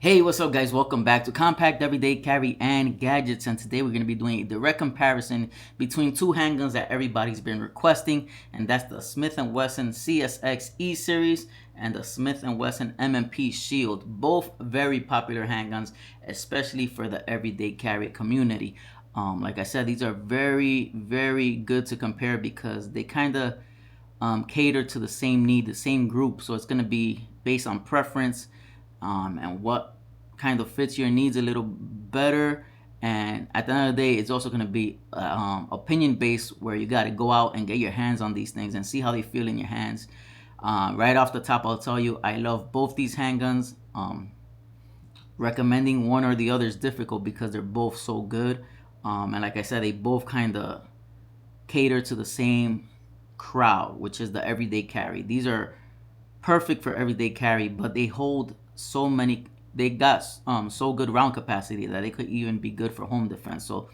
Hey, what's up guys? Welcome back to Compact Everyday Carry and Gadgets, and today we're going to be doing a direct comparison between two handguns that everybody's been requesting, and that's the Smith & Wesson CSX E-Series and the Smith & Wesson M&P Shield. Both very popular handguns, especially for the everyday carry community. Like I said, these are very good to compare because they kind of cater to the same need, the same group, so it's going to be based on preference and what kind of fits your needs a little better. And at the end of the day, it's also going to be opinion based, where you got to go out and get your hands on these things and see how they feel in your hands. Right off the top, I'll tell you, I love both these handguns. Recommending one or the other is difficult because they're both so good. And like I said, they both kind of cater to the same crowd, which is the everyday carry. These are perfect for everyday carry, but they hold so many, they got so good round capacity that they could even be good for home defense. So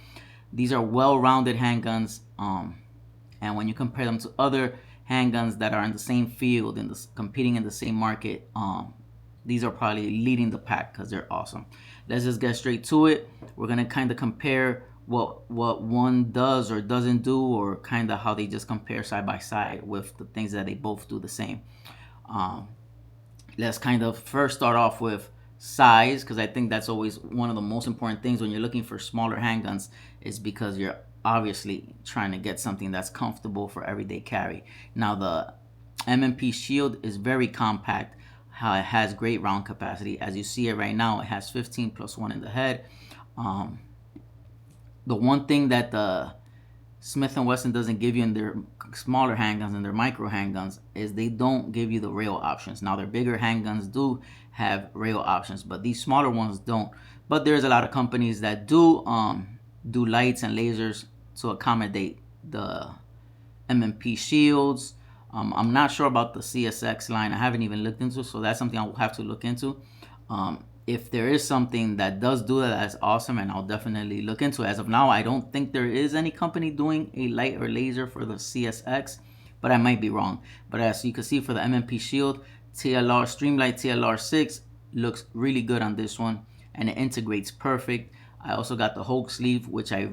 these are well-rounded handguns, and when you compare them to other handguns that are in the same field and competing in the same market, these are probably leading the pack because they're awesome. Let's just get straight to it. We're gonna kind of compare what one does or doesn't do, or kind of how they just compare side by side with the things that they both do the same. Let's kind of first start off with size, because I think that's always one of the most important things when you're looking for smaller handguns, is because you're obviously trying to get something that's comfortable for everyday carry. Now the M&P Shield is very compact. How it has great round capacity. As you see it right now, it has 15 plus 1 in the head. The one thing that the Smith & Wesson doesn't give you in their smaller handguns and their micro handguns is they don't give you the rail options. Now their bigger handguns do have rail options, but these smaller ones don't. But there's a lot of companies that do lights and lasers to accommodate the M&P shields. I'm not sure about the CSX line. I haven't even looked into, so that's something I'll have to look into. If there is something that does do that, that's awesome, and I'll definitely look into it. As of now, I don't think there is any company doing a light or laser for the CSX, but I might be wrong. But as you can see, for the M&P Shield, TLR Streamlight TLR 6 looks really good on this one, and it integrates perfect. I also got the Hulk sleeve, which I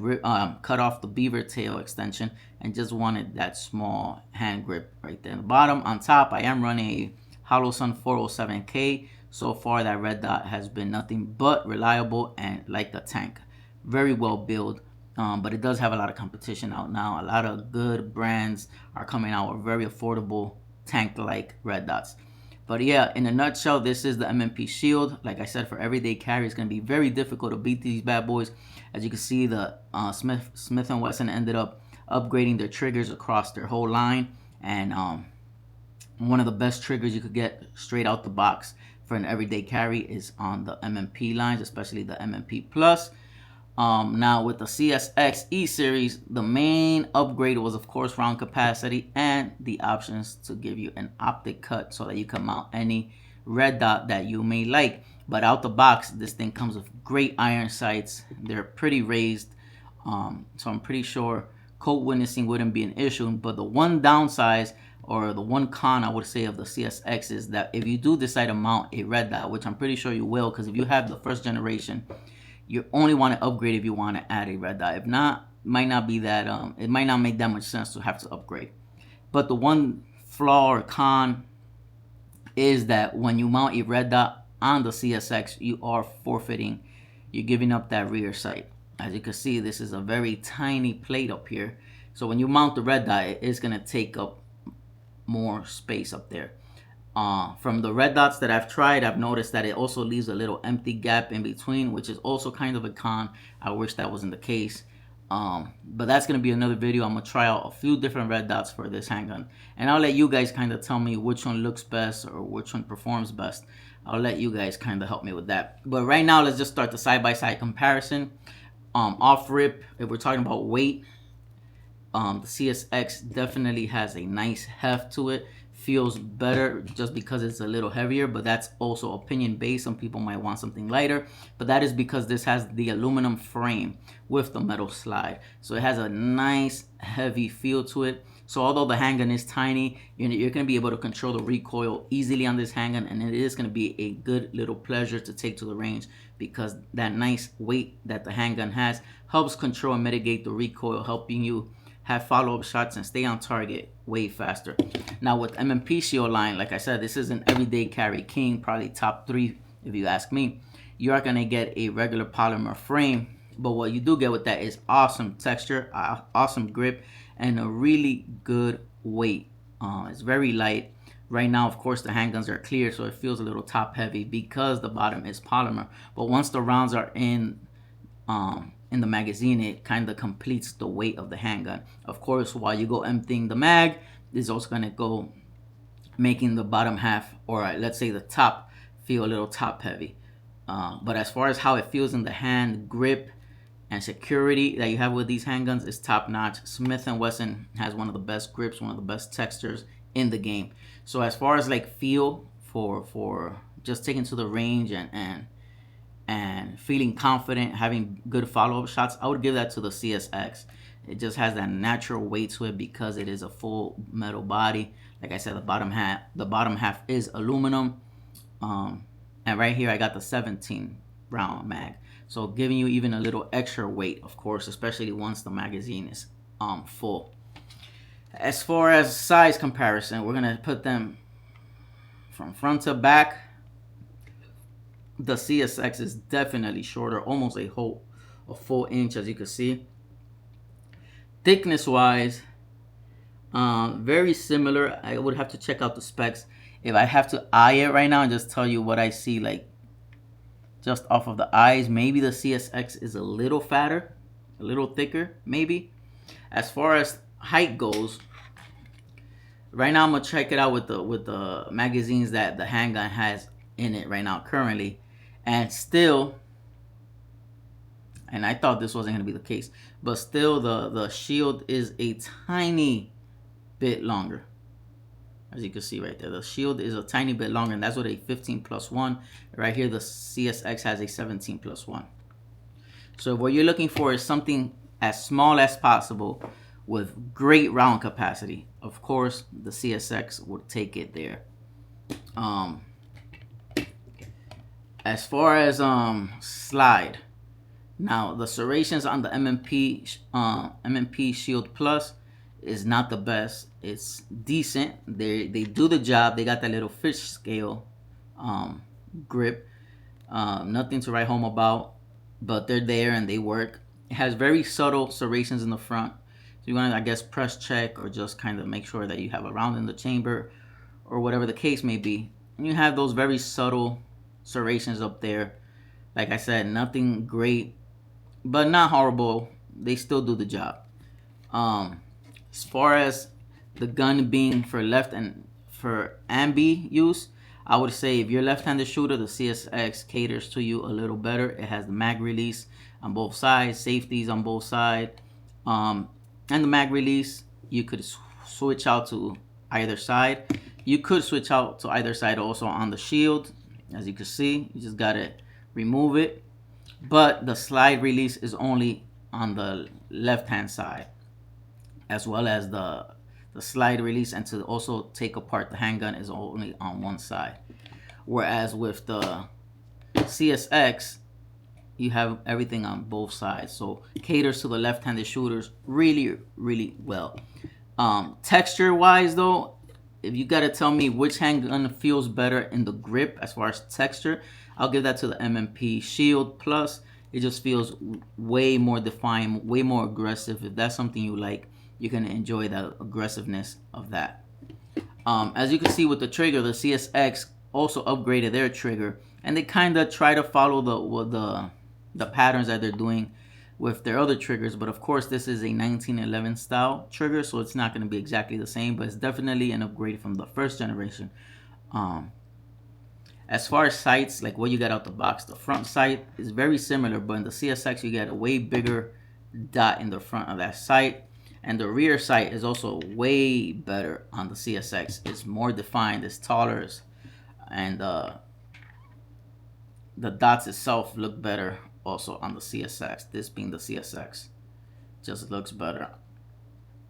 cut off the beaver tail extension and just wanted that small hand grip right there in the bottom. On top, I am running a Holosun 407K. So far, that red dot has been nothing but reliable and like the tank. Very well built, but it does have a lot of competition out now. A lot of good brands are coming out with very affordable tank-like red dots. But yeah, in a nutshell, this is the M&P Shield. Like I said, for everyday carry, it's going to be very difficult to beat these bad boys. As you can see, the Smith & Wesson ended up upgrading their triggers across their whole line. And one of the best triggers you could get straight out the box for an everyday carry is on the M&P lines, especially the M&P Plus. Now with the CSX E-Series, the main upgrade was of course round capacity and the options to give you an optic cut so that you can mount any red dot that you may like. But out the box, this thing comes with great iron sights. They're pretty raised, so I'm pretty sure code witnessing wouldn't be an issue. But the one downside, or the one con I would say, of the CSX is that if you do decide to mount a red dot, which I'm pretty sure you will, because if you have the first generation, you only want to upgrade if you want to add a red dot. If not, it might not be that it might not make that much sense to have to upgrade. But the one flaw or con is that when you mount a red dot on the CSX, you are forfeiting, you're giving up that rear sight. As you can see, this is a very tiny plate up here, so when you mount the red dot, it's going to take up more space up there. From the red dots that I've tried, I've noticed that it also leaves a little empty gap in between, which is also kind of a con. I wish that wasn't the case. But that's going to be another video. I'm going to try out a few different red dots for this handgun, and I'll let you guys kind of tell me which one looks best or which one performs best. I'll let you guys kind of help me with that. But right now, let's just start the side-by-side comparison. Off rip, if we're talking about weight, the CSX definitely has a nice heft to it. Feels better just because it's a little heavier, but that's also opinion based. Some people might want something lighter, but that is because this has the aluminum frame with the metal slide, so it has a nice heavy feel to it. So although the handgun is tiny, you're going to be able to control the recoil easily on this handgun, and it is going to be a good little pleasure to take to the range, because that nice weight that the handgun has helps control and mitigate the recoil, helping you have follow-up shots and stay on target way faster. Now with M&P Shield line, like I said, this is an everyday carry king, probably top 3 if you ask me. You are going to get a regular polymer frame, but what you do get with that is awesome texture, awesome grip, and a really good weight. It's very light. Right now, of course, the handguns are clear, so it feels a little top heavy because the bottom is polymer. But once the rounds are in the magazine, it kind of completes the weight of the handgun. Of course, while you go emptying the mag, this is also going to go making the bottom half, or let's say the top, feel a little top heavy. But as far as how it feels in the hand, grip and security that you have with these handguns is top notch. Smith & Wesson has one of the best grips, one of the best textures in the game. So as far as like feel for just taking to the range and feeling confident, having good follow-up shots, I would give that to the CSX. It just has that natural weight to it because it is a full metal body. Like I said, the bottom half is aluminum. And right here I got the 17 round mag, so giving you even a little extra weight, of course, especially once the magazine is full. As far as size comparison, we're gonna put them from front to back. The CSX is definitely shorter, almost a full inch, as you can see. Thickness wise, very similar. I would have to check out the specs. If I have to eye it right now and just tell you what I see, like just off of the eyes, maybe the CSX is a little fatter, a little thicker, maybe. As far as height goes, right now I'm gonna check it out with the magazines that the handgun has in it right now currently, and still, and I thought this wasn't gonna be the case, but still the shield is a tiny bit longer. As you can see right there, the shield is a tiny bit longer, and that's with a 15+1. Right here, the CSX has a 17+1. So what you're looking for is something as small as possible with great round capacity. Of course, the CSX would take it there. As far as slide, now the serrations on the M&P Shield Plus is not the best. It's decent. They do the job. They got that little fish scale grip. Nothing to write home about, but they're there and they work. It has very subtle serrations in the front, so you want to, I guess, press check or just kind of make sure that you have a round in the chamber or whatever the case may be. And you have those very subtle serrations up there. Like I said, nothing great, but not horrible. They still do the job. As far as the gun being for left and for ambi use, I would say if you're left-handed shooter, the CSX caters to you a little better. It has the mag release on both sides, safeties on both sides, and the mag release, you could switch out to either side. You could switch out to either side also on the shield. As you can see, you just gotta remove it, but the slide release is only on the left-hand side, as well as the slide release, and to also take apart the handgun is only on one side. Whereas with the CSX, you have everything on both sides, so caters to the left-handed shooters really, really well. Texture wise though, if you gotta tell me which handgun feels better in the grip as far as texture, I'll give that to the M&P Shield Plus. It just feels way more defined, way more aggressive. If that's something you like, you can enjoy the aggressiveness of that. As you can see with the trigger, the CSX also upgraded their trigger, and they kind of try to follow the patterns that they're doing with their other triggers. But of course, this is a 1911 style trigger, so it's not going to be exactly the same, but it's definitely an upgrade from the first generation. As far as sights, like what you got out the box, the front sight is very similar, but in the CSX you get a way bigger dot in the front of that sight, and the rear sight is also way better on the CSX. It's more defined, it's taller, and the dots itself look better also on the CSX. This being the CSX, just looks better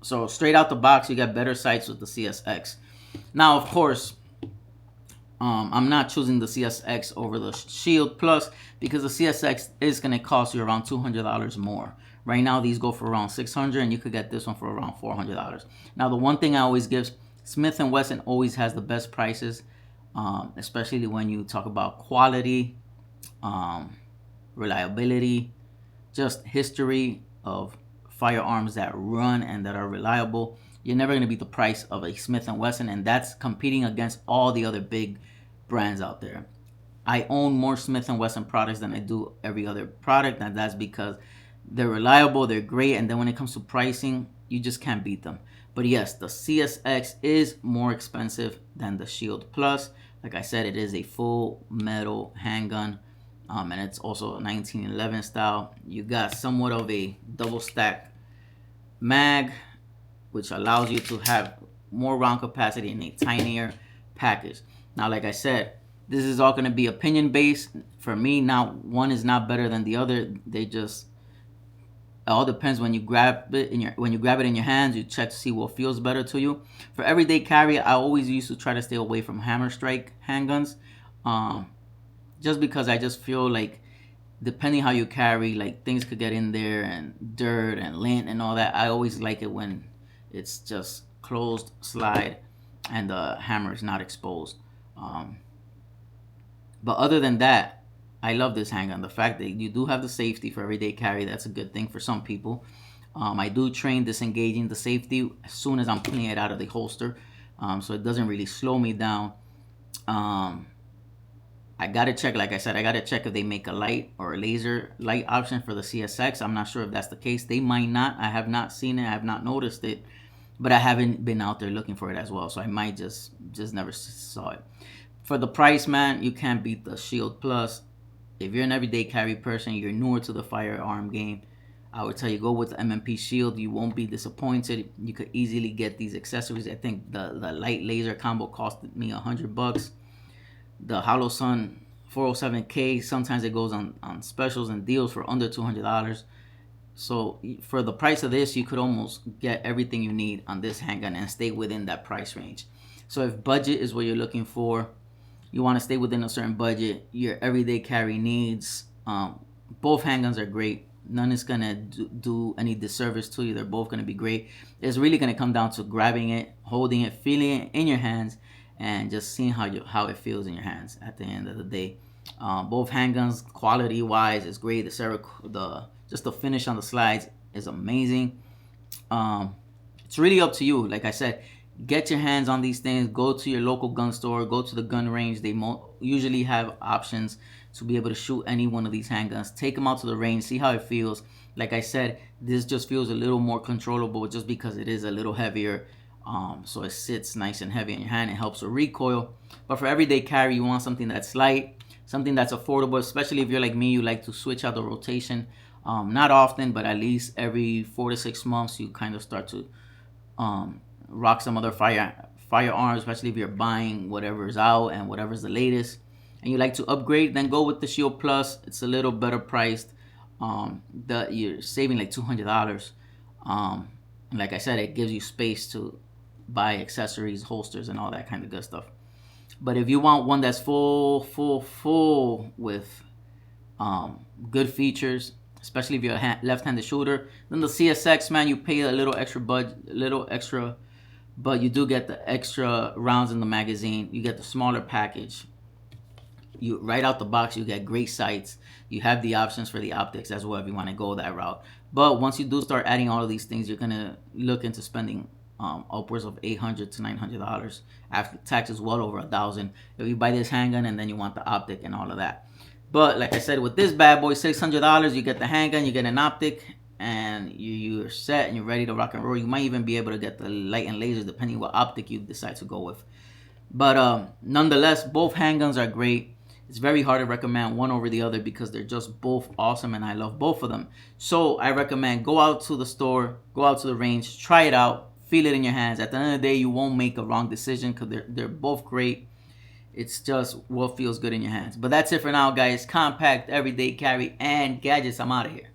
So straight out the box, you get better sights with the CSX. Now, of course, I'm not choosing the CSX over the Shield Plus because the CSX is going to cost you around $200 more. Right now, these go for around $600, and you could get this one for around $400. Now, the one thing I always give, Smith & Wesson always has the best prices, especially when you talk about quality, reliability, just history of firearms that run and that are reliable. You're never going to beat the price of a Smith & Wesson, and that's competing against all the other big brands out there. I own more Smith & Wesson products than I do every other product, and that's because they're reliable, they're great, and then when it comes to pricing, you just can't beat them. But yes, the CSX is more expensive than the Shield Plus. Like I said, it is a full metal handgun, and it's also a 1911 style. You got somewhat of a double stack mag, which allows you to have more round capacity in a tinier package. Now, like I said, this is all going to be opinion based. For me, now one is not better than the other. They just, it all depends when you grab it in your hands. You check to see what feels better to you. For everyday carry, I always used to try to stay away from hammer strike handguns, just because I just feel like depending how you carry, like things could get in there and dirt and lint and all that. I always like it when it's just closed slide and the hammer is not exposed. But other than that, I love this handgun. The fact that you do have the safety for everyday carry, that's a good thing for some people. I do train disengaging the safety as soon as I'm pulling it out of the holster, so it doesn't really slow me down. I gotta check, like I said, I gotta check if they make a light or a laser light option for the CSX. I'm not sure if that's the case. They might not. I have not seen it. I have not noticed it, but I haven't been out there looking for it as well. So I might just never saw it. For the price, man, you can't beat the Shield Plus. If you're an everyday carry person, you're newer to the firearm game, I would tell you go with the MMP Shield. You won't be disappointed. You could easily get these accessories. I think the light laser combo costed me $100. The Hollow Sun 407K, sometimes it goes on specials and deals for under $200. So for the price of this, you could almost get everything you need on this handgun and stay within that price range. So if budget is what you're looking for, you want to stay within a certain budget, your everyday carry needs, both handguns are great. None is going to do any disservice to you. They're both going to be great. It's really going to come down to grabbing it, holding it, feeling it in your hands, and just seeing how it feels in your hands at the end of the day. Both handguns, quality-wise, is great. Just the finish on the slides is amazing. It's really up to you. Like I said, get your hands on these things. Go to your local gun store. Go to the gun range. They usually have options to be able to shoot any one of these handguns. Take them out to the range. See how it feels. Like I said, this just feels a little more controllable just because it is a little heavier. So it sits nice and heavy in your hand. It helps with recoil. But for everyday carry, you want something that's light, something that's affordable, especially if you're like me, you like to switch out the rotation. Not often, but at least every 4 to 6 months, you kind of start to rock some other firearms, especially if you're buying whatever's out and whatever's the latest. And you like to upgrade, then go with the Shield Plus. It's a little better priced. You're saving like $200. Like I said, it gives you space to buy accessories, holsters, and all that kind of good stuff. But if you want one that's full with good features, especially if you're a left-handed shooter, then the CSX, man, you pay a little extra, but you do get the extra rounds in the magazine. You get the smaller package. You right out the box, you get great sights. You have the options for the optics as well if you want to go that route. But once you do start adding all of these things, you're gonna look into spending upwards of $800 to $900 after taxes, well over $1,000 if you buy this handgun and then you want the optic and all of that. But like I said, with this bad boy, $600, you get the handgun, you get an optic, and you're set and you're ready to rock and roll. You might even be able to get the light and laser depending what optic you decide to go with. But nonetheless, both handguns are great. It's very hard to recommend one over the other because they're just both awesome and I love both of them. So I recommend go out to the store, go out to the range, try it out, feel it in your hands. At the end of the day, you won't make a wrong decision because they're both great. It's just what feels good in your hands. But that's it for now, guys. Compact, everyday carry, and gadgets. I'm out of here.